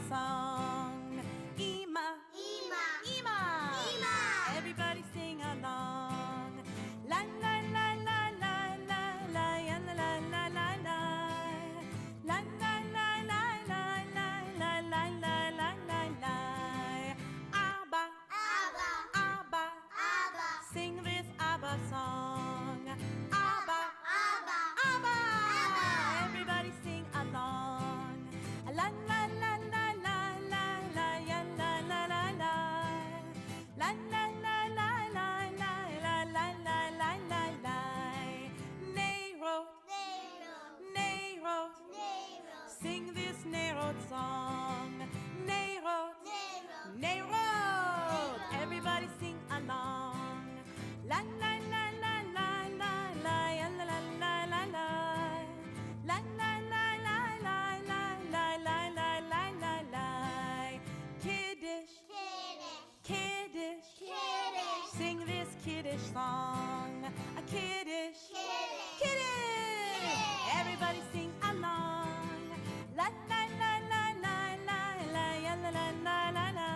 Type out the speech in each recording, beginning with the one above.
song. Ima, Ima, Ima, Ima. Everybody sing along. La la la la la la la la la la la la la. La la la la la la la la la la la la. Abba, Abba, Abba, Abba. Sing this Abba song. Abba, Abba, Abba. Everybody sing along. La la la la la la la ya la la la la. La la la la la la la la la la la la. Nero, Nero, Nero. Sing this Nero song. Nero, Nero. Everybody sing along. La la la la la la la ya la la la la la. La la la la la la la la la la la la. Kiddish, Kiddish, Kiddish. Sing this Kiddish song. A Kiddish, Kiddish. Everybody sing along. La la la la la la la ya la la la la la.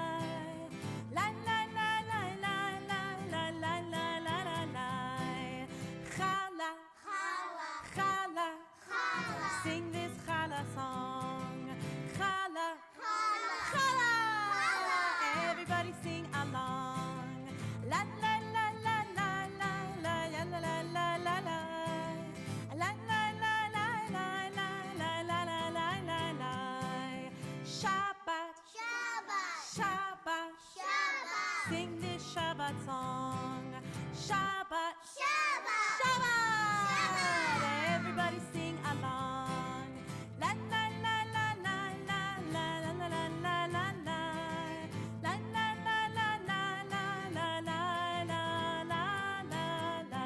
La la la la la la la la la la la la. Chala, Chala, Chala. Sing this Chala song. Chala, Chala. Everybody sing along. La la la la la la la la la la la la la. La la la la la la la la la la la la. Shabbat, Shabbat, Shabbat. Sing this Shabbat song. Shabbat, Shabbat. Everybody sing along. La la la la la la la la la la la la la. La la la la la la la la la la la la.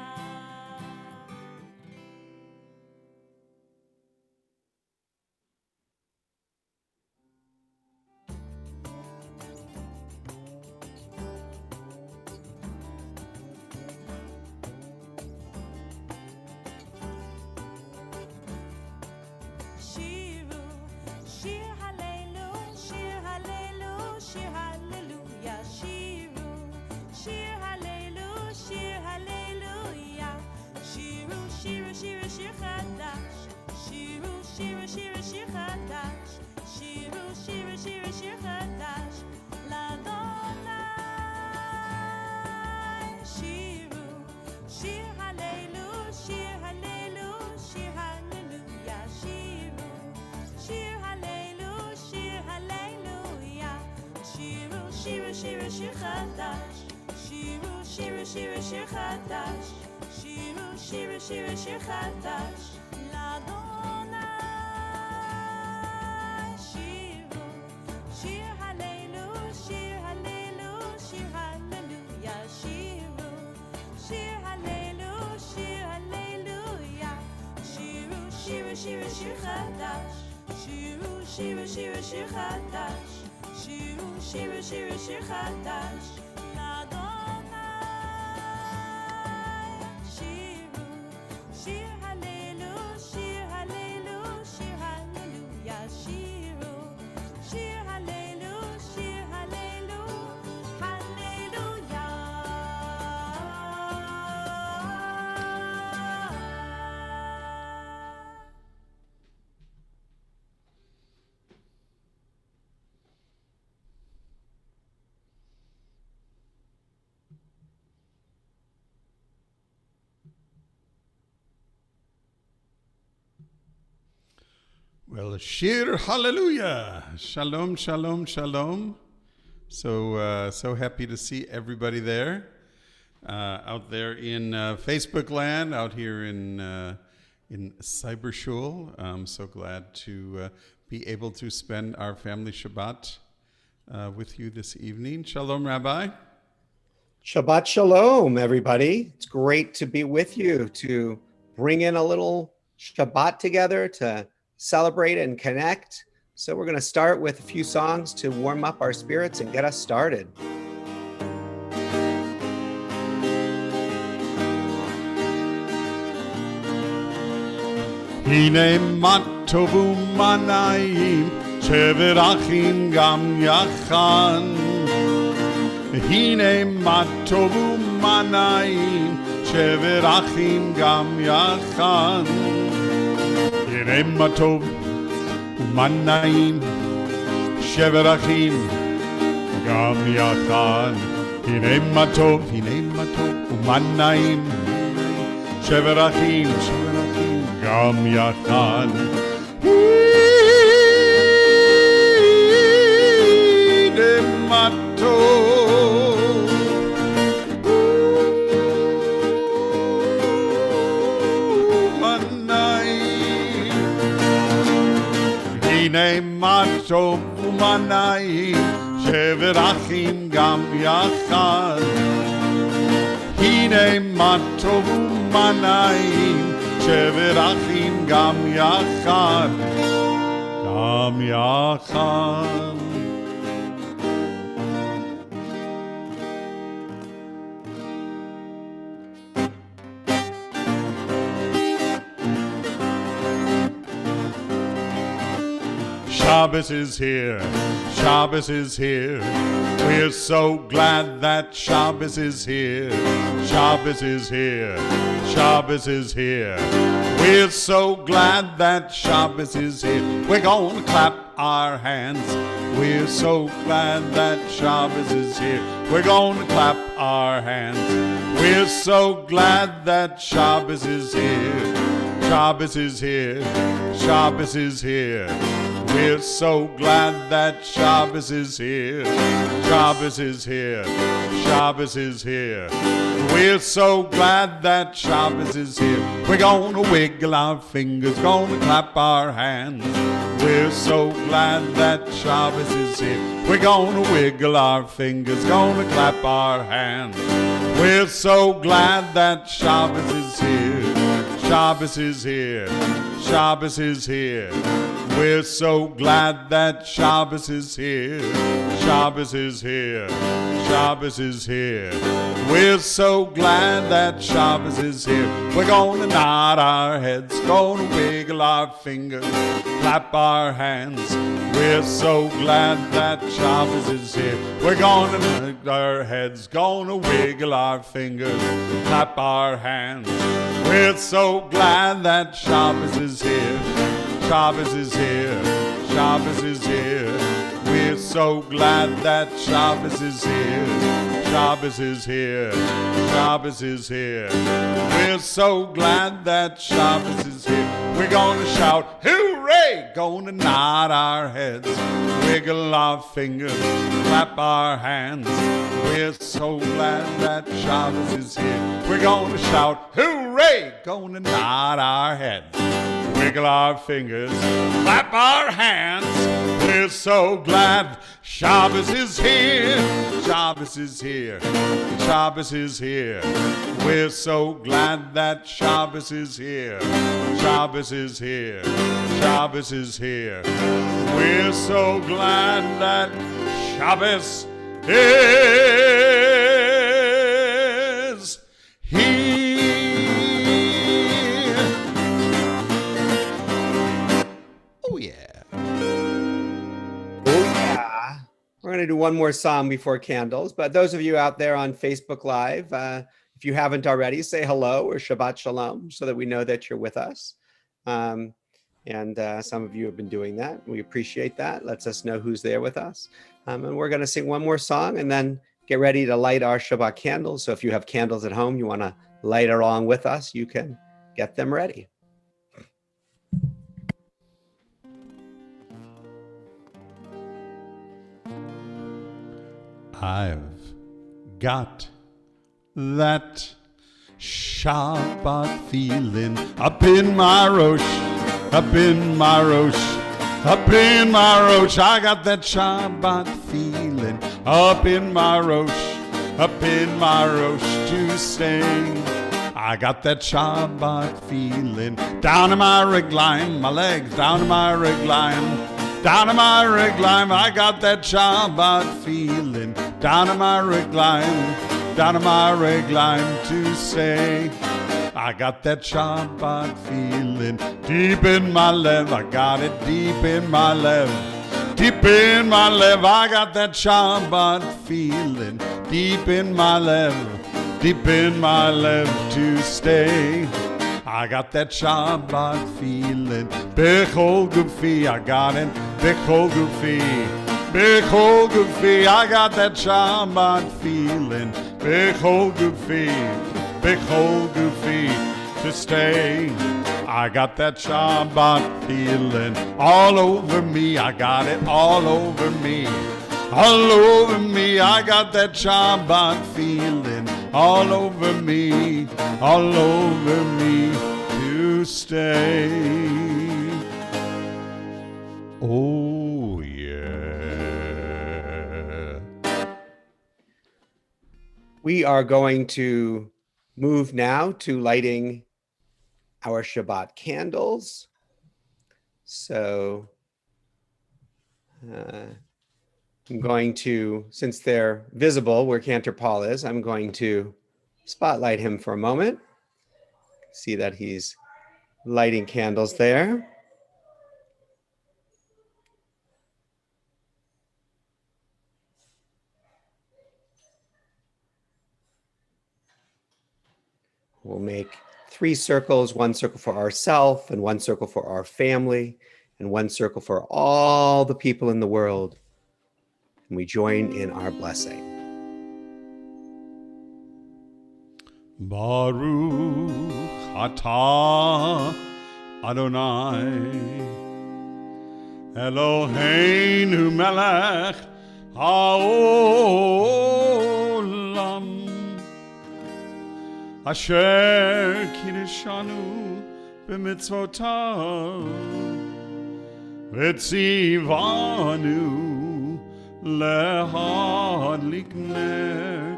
Shiru, Shir Hallelujah, Shir Hallelujah, Shir Hallelujah. Shiru, Shir Hallelujah, Shir Hallelujah. Shiru, Shiru, Shiru, Shir Chadash. Shiru, Shiru, Shiru, Shir Chadash. Shiru, Shiru, Shiru, Shir Chadash. L'Adonai. Shiru, Shir Hallelujah, Shir Hallelujah, Shir Hallelujah. Shiru, Shir Hallelujah, Shir Hallelujah. Shiru, Shiru, Shiru, Shir Chadash. Shiru, Shiru, Shiru, Shir Chadash. Shiru, Shiru, Shiru, Shir Chadash. L'Adonai. Shiru, Shir Hallelujah, Shir Hallelujah, Shir Hallelujah. Shiru, Shir Hallelujah, Shir Hallelujah. Shiru, Shiru, Shiru, Shir Chadash. Shiru, Shiru, Shiru, Shir Chadash. Shiru, Shiru, Shiru, Shir Chadash. L'Adonai. Shiru, Shir Hallelujah, Shir Hallelujah, Shir Hallelujah. Shiru, Shir Hallelujah, Shir Hallelujah, Hallelujah. Well, Shir Hallelujah. Shalom, shalom, shalom. So happy to see everybody there, out there in Facebook land, out here in Cybershul. I'm so glad to be able to spend our family Shabbat with you this evening. Shalom, Rabbi. Shabbat Shalom, everybody. It's great to be with you, to bring in a little Shabbat together, to celebrate and connect. So we're going to start with a few songs to warm up our spirits and get us started. Hine matovu manayim שבר אחים גם יחד. הנה מה טוב ומה נעים, שבר אחים גם יחד. הנה מה טוב ומה נעים, שבר אחים גם יחד. הנה מה טוב ומה נעים, שבר אחים גם יחד. הנה מה טוב ומה נעים, הנה מה טוב ומה נעים, שבר אחים גם יחד. הנה מה טוב ומה נעים, שבר אחים גם יחד, גם יחד. Shabbos is here, Shabbos is here. We're so glad that Shabbos is here. Shabbos is here, Shabbos is here. We're so glad that Shabbos is here. We're gonna clap our hands. We're so glad that Shabbos is here. We're gonna clap our hands. We're so glad that Shabbos is here. Shabbos is here, Shabbos is here. We're so glad that Shabbos is here. Shabbos is here, Shabbos is here. We're so glad that Shabbos is here. We're gonna wiggle our fingers, gonna clap our hands. We're so glad that Shabbos is here. We're gonna wiggle our fingers, gonna clap our hands. We're so glad that Shabbos is here. Shabbos is here, Shabbos is here. We're so glad that Shabbos is here. Shabbos is here, Shabbos is here. We're so glad that Shabbos is here. We're gonna nod our heads, gonna wiggle our fingers, clap our hands. We're so glad that Shabbos is here. We're gonna nod our heads, gonna wiggle our fingers, clap our hands. We're so glad that Shabbos is here. Shabbos is here, Shabbos is here. We're so glad that Shabbos is here. Shabbos is here, Shabbos is here. We're so glad that Shabbos is here. We're gonna shout, hooray! Gonna nod our heads, wiggle our fingers, clap our hands. We're so glad that Shabbos is here. We're gonna shout, hooray! Gonna nod our heads, wiggle our fingers, clap our hands. We're so glad Shabbos is here. Shabbos is here, Shabbos is here. We're so glad that Shabbos is here. Shabbos is here, Shabbos is here. We're so glad that Shabbos is here. Oh yeah. We're going to do one more song before candles, but those of you out there on Facebook Live, if you haven't already, say hello or Shabbat Shalom so that we know that you're with us. And some of you have been doing that. We appreciate that. Lets us know who's there with us. And we're going to sing one more song and then get ready to light our Shabbat candles. So if you have candles at home, you want to light along with us, you can get them ready. I've got that Shabbat feeling up in my rosh, up in my rosh, up in my rosh. I got that Shabbat feeling up in my rosh, up in my rosh to sing. I got that Shabbat feeling down in my regline, my legs down in my regline. Down in my recline, I got that Shabbat feeling. Down in my recline to say, I got that Shabbat feeling deep in my love. I got it deep in my love. Deep in my love, I got that Shabbat feeling. Deep in my love to stay. I got that Shabbat feeling. Bechol Gufi, I got it. Bechol Gufi, Bechol Gufi, I got that Shabbat feeling. Bechol Gufi to stay. I got that Shabbat feeling all over me. I got it all over me. All over me. I got that Shabbat feeling all over me. All over me to stay. Oh, yeah. We are going to move now to lighting our Shabbat candles. So I'm going to, since they're visible where Cantor Paul is, I'm going to spotlight him for a moment. See that he's lighting candles there. We'll make 3 circles, 1 circle for ourselves and 1 circle for our family and 1 circle for all the people in the world. And we join in our blessing. Baruch atah Adonai Eloheinu melech haolam Asher kiddushanu b'mitzvotav v'tzivanu lehadlik ner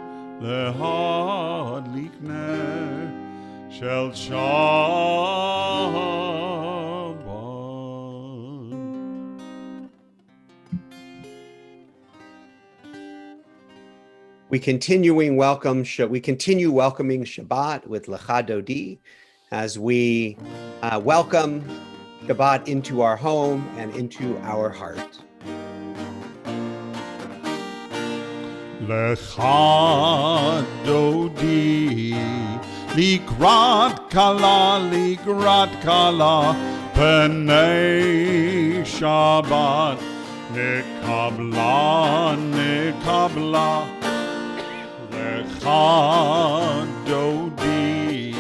shel Shabbat. We continue welcoming Shabbat with Lecha Dodi as we welcome Shabbat into our home and into our heart. Lecha Dodi Likrat kala Penei Shabbat Nekabla Lecha Dodi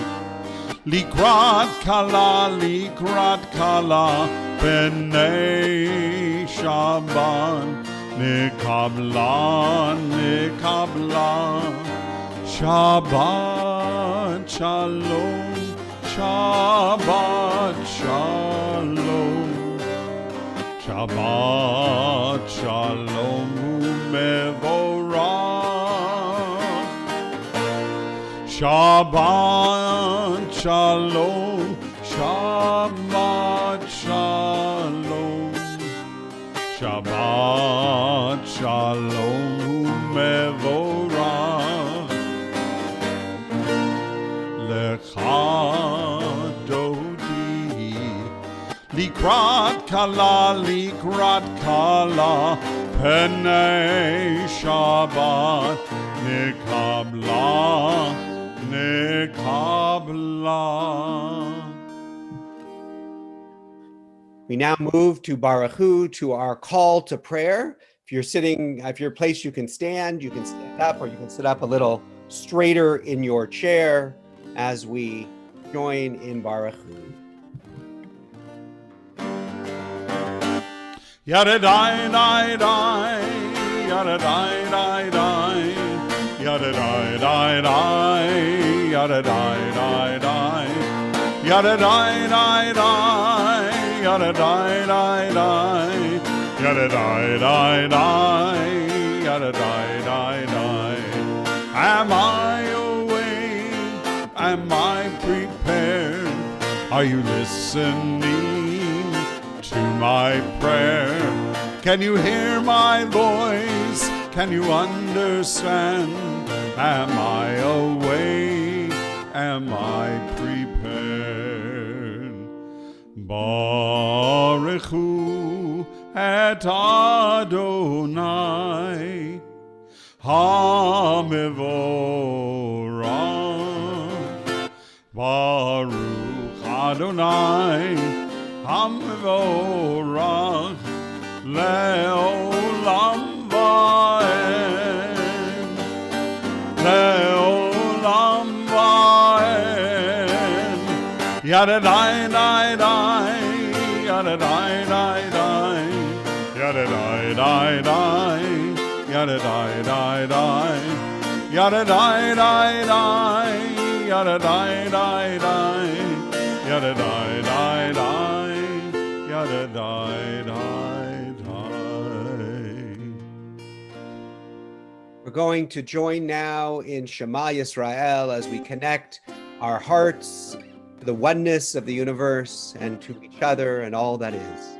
Likrat kala Penei Shabbat Nekabla Shabbat Shalom Shabbat Shalom Shabbat Shalom Umevorach Shabbat Shalom Shabbat Shalom Shabbat Shalom Umevorach Lecha Dodi Likrat kala Penei Shabbat Nekabla. We now move to Baruch Hu, to our call to prayer. If you're sitting, if you're placed, you can stand up, or you can sit up a little straighter in your chair as we join in Baruch Hu. Yada dai dai dai, yada dai dai dai, yada dai dai dai, yada dai dai dai, yada dai dai dai, yada dai dai dai, yada dai dai dai, yada dai dai dai. Am I awake? Am I prepared? Are you listening to my prayer? Can you hear my voice? Can you understand? Am I awake? Am I prepared? Baruch Hu et Adonai HaMevorach. Baruch Adonai HaMevorach Le'olam va'ed. Le'olam va'ed. Yadadai dai dai. Yadadai dai dai. Yadadai dai dai. Yadadai dai dai. Yadadai dai dai. Yadadai dai dai. Yadadai dai dai. Yadadai dai dai. We're going to join now in Shema Yisrael as we connect our hearts to the oneness of the universe and to each other and all that is.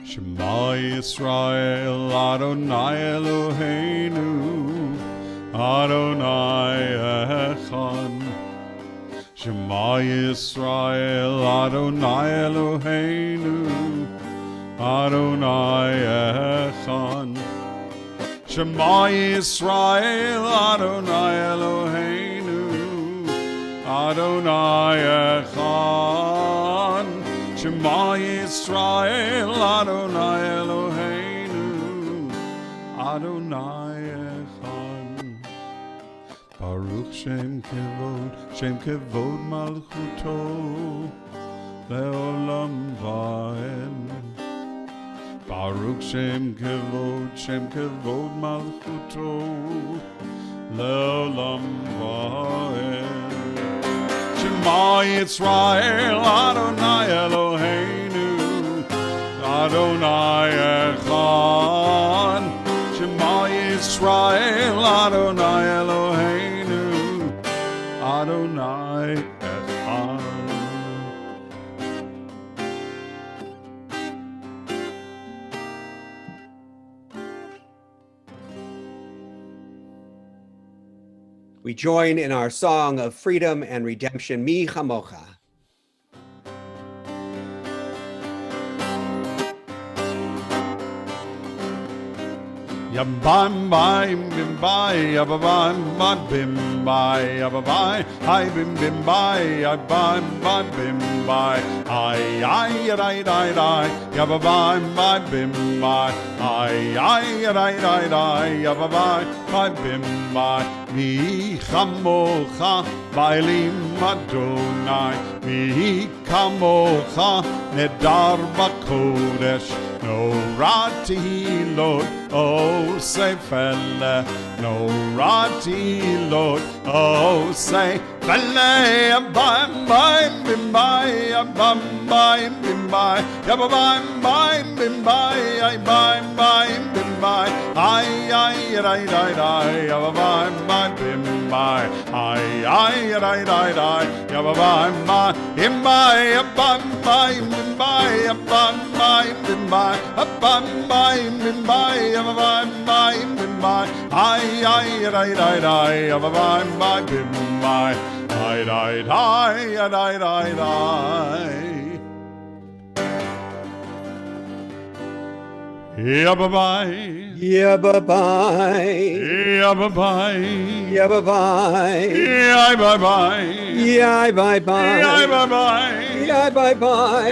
Shema Yisrael, Adonai Eloheinu, Adonai Echad. Shema Yisrael, Adonai Eloheinu, Adonai Echad. Shema Yisrael, Adonai Eloheinu, Adonai Echad. Shema Yisrael, Adonai Eloheinu, Adonai Echad. Baruch Shem Kevod Malchuto, Le'olam va'ed. Baruch Shem Kevod Malchuto, Le'olam va'ed. Shema Yisrael, Adonai Eloheinu, Adonai Echad. Shema Yisrael, Adonai Eloheinu, Adonai Echad. We join in our song of freedom and redemption, Mi Chamocha. Yabam bim bim bai, yabam bim bai, yabam hi bim bim bai, yabam bim bai, ay ay ay ay ay, yabam bim bai, ay ay ay ay, yabam bim bai. Mi chamocha bailim Adonai, mi kamocha nedar bakodesh, no rati Lord, oh say felle, no rati Lord, oh say felle. Abam bim bim bai, abam bim bim bai, yabam bim bai, ay bim bim bai, ay ay ay ay, yabam bim bai, ay ay ay ay, yabam bim bai, abam bim bai, abam bim bai, abam bim bai, yabam bim bai, ay ay ay ay, yabam bim bai, ay ay ay ay. Yabba-bye. Yabba-bye. Yabba-bye. Yabba-bye. Yabba-bye. Yabba-bye. Yabba-bye. Yabba-bye.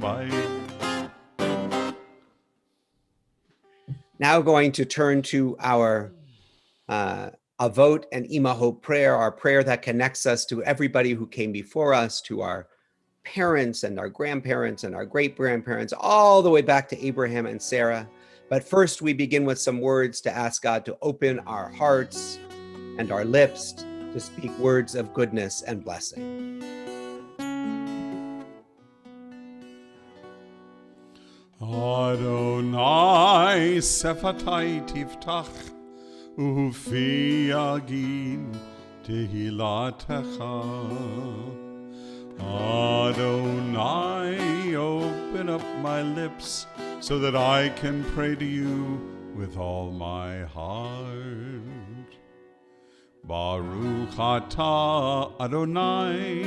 Bye. Now going to turn to our Avot and Imahot prayer, our prayer that connects us to everybody who came before us, to our parents and our grandparents and our great-grandparents, all the way back to Abraham and Sarah. But first, we begin with some words to ask God to open our hearts and our lips to speak words of goodness and blessing. Adonai sefatai tiftach ufi yagid tehilatecha Adonai, open up my lips so that I can pray to you with all my heart. Baruch atah Adonai,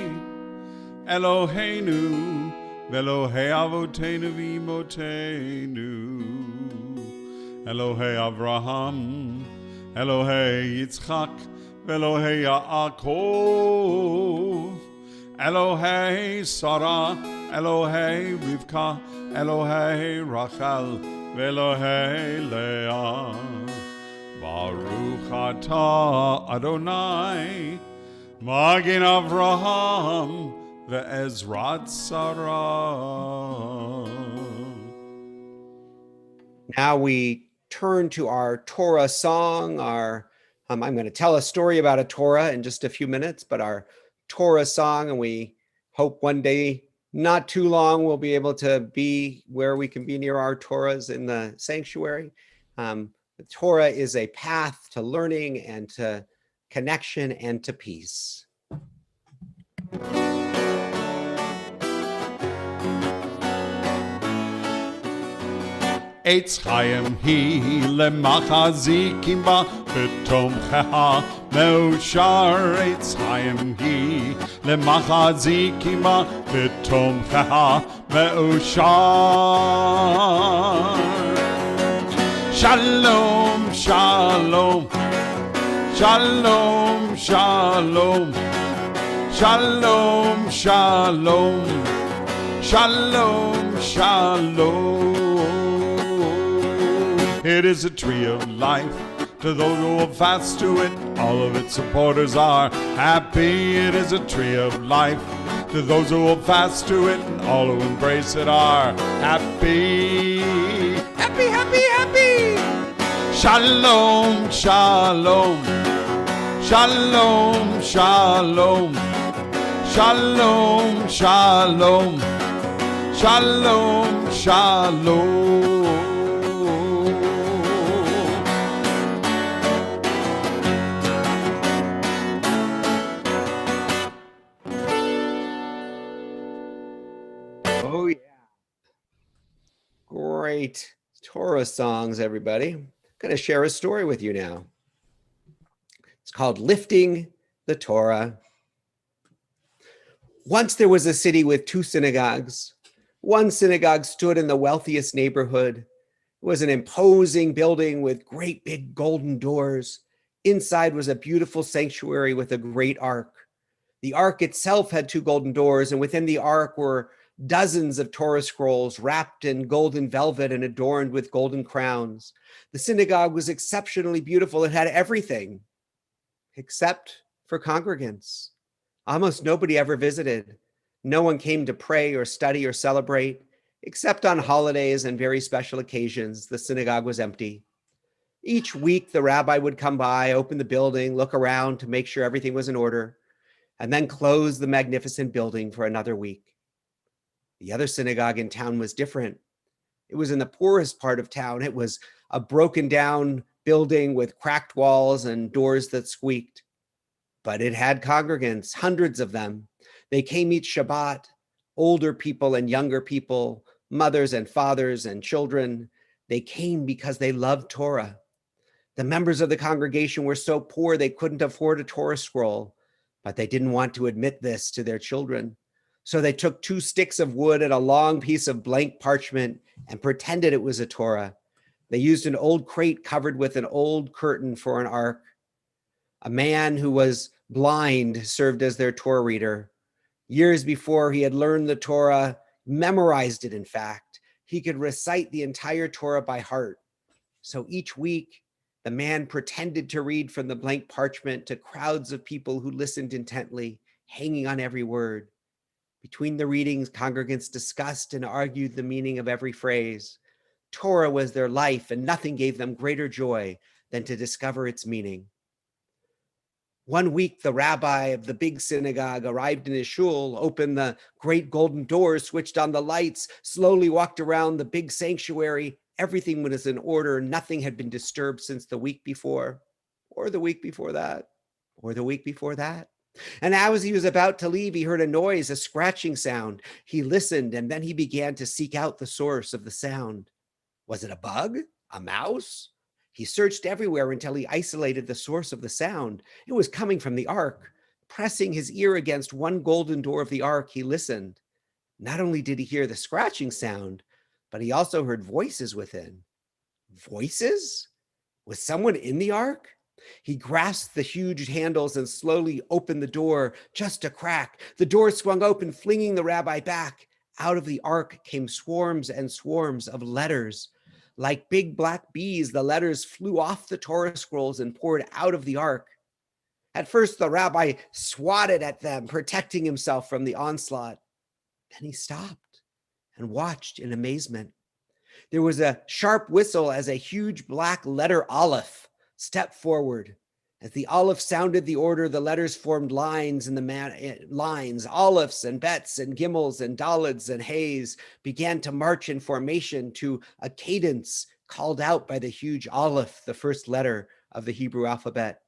Eloheinu, Velohei Avoteinu v'Imotenu, Elohei Avraham, Elohei Yitzchak, Velohei Yaakov, Elohei Sarah, Elohei Rivka, Elohei Rachel, Velohei Leah. Baruch atah Adonai, Magen Avraham, ve'ezrat Sarah. Now we turn to our Torah song. I'm going to tell a story about a Torah in just a few minutes, but our Torah song, and we hope one day, not too long, we'll be able to be where we can be near our Torahs in the sanctuary. The Torah is a path to learning and to connection and to peace. Eitz Chaim hi lemachazikim ba v'tomcheha me'ushar. Eitz Chaim hi lemachazikim ba v'tomcheha me'ushar. Shalom, shalom, shalom, shalom, shalom, shalom, shalom, shalom. It is a tree of life to those who will fast to it. All of its supporters are happy. It is a tree of life to those who will fast to it. And all who embrace it are happy. Happy, happy, happy. Shalom, shalom, shalom, shalom, shalom, shalom, shalom, shalom. Oh, yeah. Great Torah songs, everybody. I'm going to share a story with you now. It's called Lifting the Torah. Once there was a city with two synagogues. One synagogue stood in the wealthiest neighborhood. It was an imposing building with great big golden doors. Inside was a beautiful sanctuary with a great ark. The ark itself had two golden doors, and within the ark were dozens of Torah scrolls wrapped in golden velvet and adorned with golden crowns. The synagogue was exceptionally beautiful. It had everything except for congregants. Almost nobody ever visited. No one came to pray or study or celebrate, except on holidays and very special occasions. The synagogue was empty. Each week, the rabbi would come by, open the building, look around to make sure everything was in order, and then close the magnificent building for another week. The other synagogue in town was different. It was in the poorest part of town. It was a broken down building with cracked walls and doors that squeaked. But it had congregants, hundreds of them. They came each Shabbat, older people and younger people, mothers and fathers and children. They came because they loved Torah. The members of the congregation were so poor they couldn't afford a Torah scroll, but they didn't want to admit this to their children. So they took 2 sticks of wood and a long piece of blank parchment and pretended it was a Torah. They used an old crate covered with an old curtain for an ark. A man who was blind served as their Torah reader. Years before he had learned the Torah, memorized it in fact. He could recite the entire Torah by heart. So each week, the man pretended to read from the blank parchment to crowds of people who listened intently, hanging on every word. Between the readings, congregants discussed and argued the meaning of every phrase. Torah was their life, and nothing gave them greater joy than to discover its meaning. One week, the rabbi of the big synagogue arrived in his shul, opened the great golden doors, switched on the lights, slowly walked around the big sanctuary. Everything was in order. Nothing had been disturbed since the week before, or the week before that, or the week before that. And as he was about to leave, he heard a noise, a scratching sound. He listened, and then he began to seek out the source of the sound. Was it a bug? A mouse? He searched everywhere until he isolated the source of the sound. It was coming from the ark. Pressing his ear against one golden door of the ark, he listened. Not only did he hear the scratching sound, but he also heard voices within. Voices? Was someone in the ark? He grasped the huge handles and slowly opened the door, just a crack. The door swung open, flinging the rabbi back. Out of the ark came swarms and swarms of letters. Like big black bees, the letters flew off the Torah scrolls and poured out of the ark. At first, the rabbi swatted at them, protecting himself from the onslaught. Then he stopped and watched in amazement. There was a sharp whistle as a huge black letter Aleph stepped forward. As the Aleph sounded the order, the letters formed lines in the lines. Alephs and Bets and Gimels and Dalids and Hays began to march in formation to a cadence called out by the huge Aleph, the first letter of the Hebrew alphabet.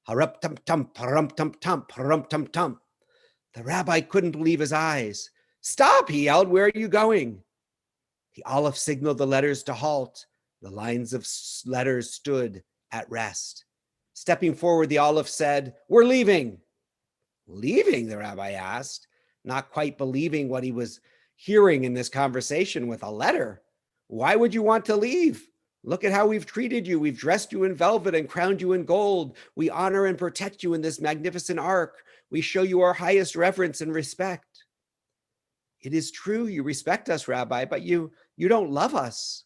Harup tum tum, parum tum tum, parum tum tum. The rabbi couldn't believe his eyes. Stop, he yelled. Where are you going? The Aleph signaled the letters to halt. The lines of letters stood at rest. Stepping forward, the Aleph said, We're leaving. Leaving, the rabbi asked, not quite believing what he was hearing in this conversation with a letter. Why would you want to leave? Look at how we've treated you. We've dressed you in velvet and crowned you in gold. We honor and protect you in this magnificent ark. We show you our highest reverence and respect. It is true you respect us, Rabbi, but you don't love us.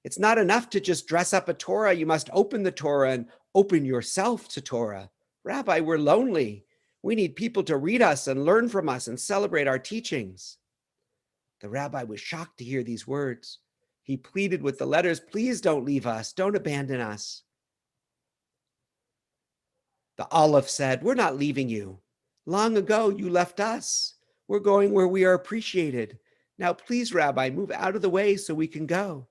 It's not enough to just dress up a Torah. You must open the Torah and open yourself to Torah. Rabbi, we're lonely. We need people to read us and learn from us and celebrate our teachings. The rabbi was shocked to hear these words. He pleaded with the letters, please don't leave us. Don't abandon us. The Aleph said, we're not leaving you. Long ago, you left us. We're going where we are appreciated. Now, please, Rabbi, move out of the way so we can go.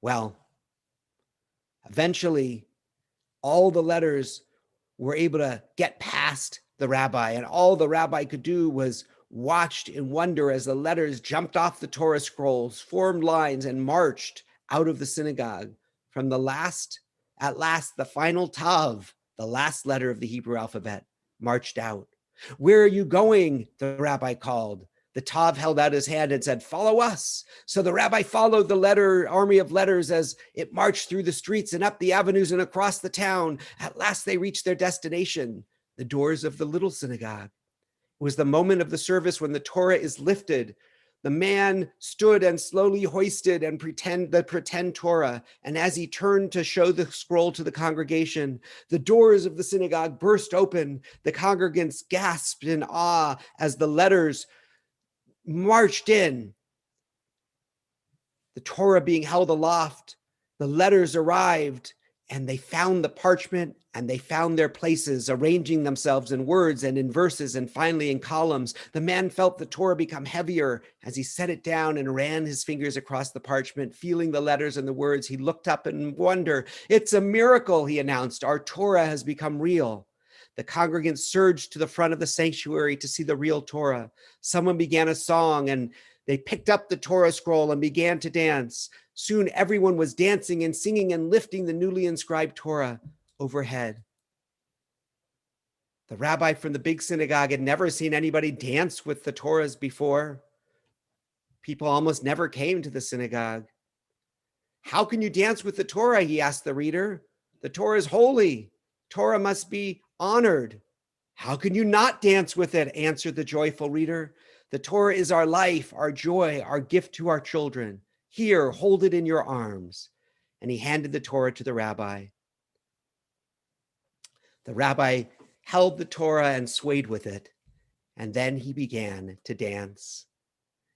Well, eventually, all the letters were able to get past the rabbi, and all the rabbi could do was watched in wonder as the letters jumped off the Torah scrolls, formed lines, and marched out of the synagogue. From at last, the final Tav, the last letter of the Hebrew alphabet, marched out. Where are you going? The rabbi called. The Tav held out his hand and said, follow us. So the rabbi followed the army of letters as it marched through the streets and up the avenues and across the town. At last they reached their destination, the doors of the little synagogue. It was the moment of the service when the Torah is lifted. The man stood and slowly hoisted the pretend Torah. And as he turned to show the scroll to the congregation, the doors of the synagogue burst open. The congregants gasped in awe as the letters marched in. The Torah being held aloft, the letters arrived, and they found the parchment and they found their places, arranging themselves in words and in verses and finally in columns. The man felt the Torah become heavier as he set it down and ran his fingers across the parchment, feeling the letters and the words. He looked up in wonder. It's a miracle, he announced. Our Torah has become real. The congregants surged to the front of the sanctuary to see the real Torah. Someone began a song and they picked up the Torah scroll and began to dance. Soon everyone was dancing and singing and lifting the newly inscribed Torah overhead. The rabbi from the big synagogue had never seen anybody dance with the Torahs before. People almost never came to the synagogue. How can you dance with the Torah? He asked the reader. The Torah is holy. Torah must be honored. How can you not dance with it? Answered the joyful reader. The Torah is our life, our joy, our gift to our children. Here, hold it in your arms. And he handed the Torah to the rabbi. The rabbi held the Torah and swayed with it, and then he began to dance.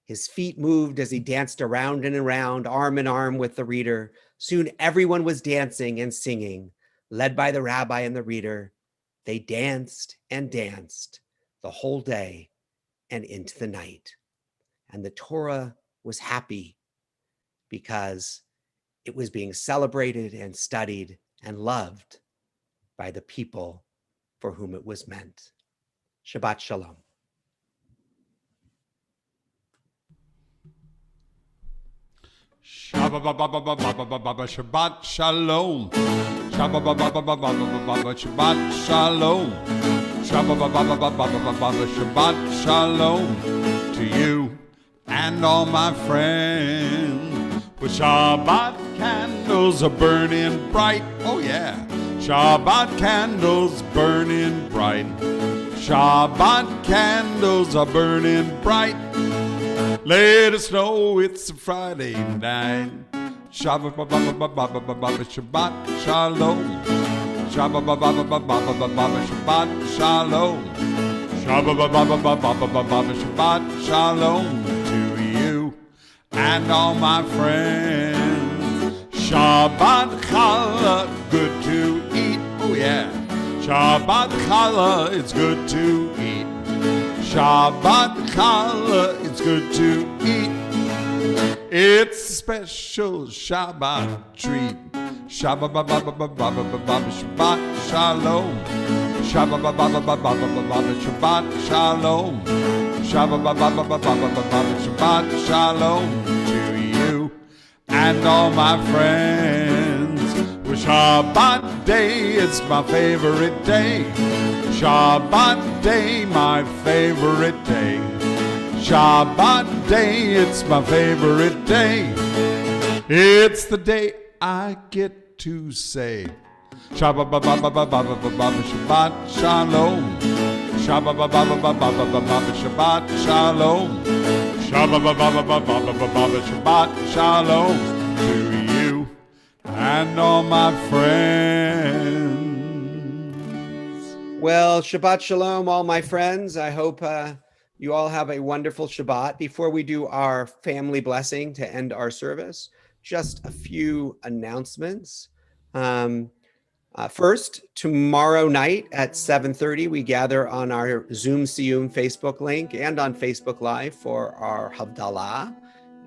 His feet moved as he danced around and around, arm in arm with the reader. Soon everyone was dancing and singing, led by the rabbi and the reader. They danced and danced the whole day and into the night. And the Torah was happy because it was being celebrated and studied and loved by the people for whom it was meant. Shabbat Shalom. Shabbat Shalom. Shabbat Shalom. Shabbat Shalom to you and all my friends. With Shabbat candles are burning bright. Oh yeah. Shabbat candles burning bright. Shabbat candles are burning bright. Let us know it's a Friday night. Shabbat Shalom. Shabbat Shalom. Shabbat Shalom to you and all my friends. Shabbat Challah, good to eat. Oh yeah. Shabbat Challah, it's good to eat. Shabbat Challah, it's good to eat. It's a special Shabbat treat. Shabbat Shalom. Shabbat Shalom. Shabbat Shalom to you and all my friends. Well, Shabbat day is my favorite day. Shabbat day, my favorite day. Shabbat day, it's my favorite day. It's the day I get to say Shabbat Shalom. Shabbat Shalom. Shabbat Shalom to you and all my friends. Well, Shabbat Shalom, all my friends. I hope you all have a wonderful Shabbat. Before we do our family blessing to end our service, just a few announcements. First, tomorrow night at 7:30, we gather on our Zoom Siyum Facebook link and on Facebook Live for our Havdalah.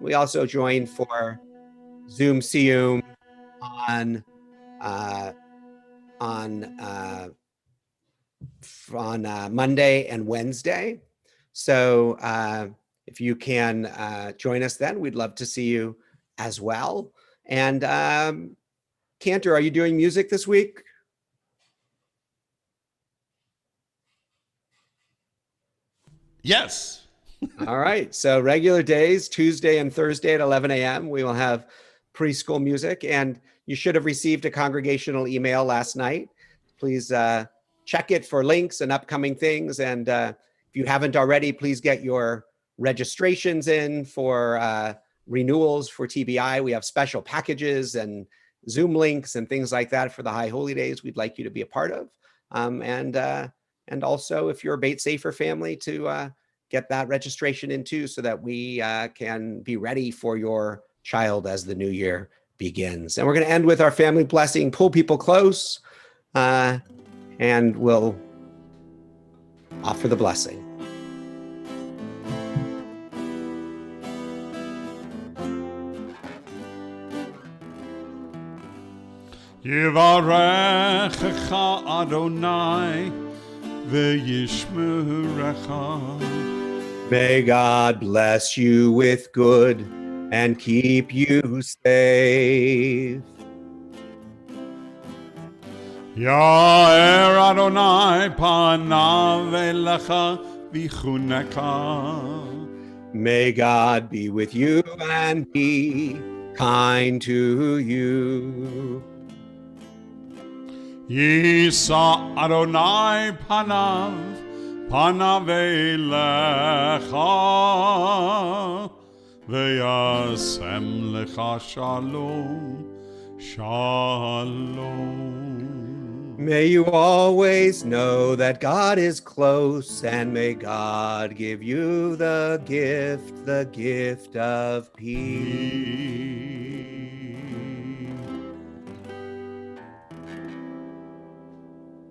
We also join for Zoom Siyum on Monday and Wednesday. So if you can join us then, we'd love to see you as well. And Cantor, are you doing music this week? Yes. All right. So regular days, Tuesday and Thursday at 11 a.m., we will have preschool music. And you should have received a congregational email last night. Please check it for links and upcoming things. And if you haven't already, please get your registrations in for renewals for TBI. We have special packages and Zoom links and things like that for the High Holy Days we'd like you to be a part of. And also, if you're a Beit Sefer family, to get that registration in too, so that we can be ready for your child as the new year begins. And we're going to end with our family blessing. Pull people close, and we'll offer the blessing. Yivarechecha Adonai ve'yishmerecha. May God bless you with good and keep you safe. Ya'er Adonai panav elecha v'chuneka. May God be with you and be kind to you. Yisa Adonai panav elecha ve'yasem lecha shalom shalom. May you always know that God is close, and may God give you the gift of peace.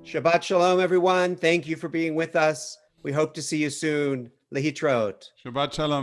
Shabbat Shalom, everyone. Thank you for being with us. We hope to see you soon. Lehitrot. Shabbat Shalom.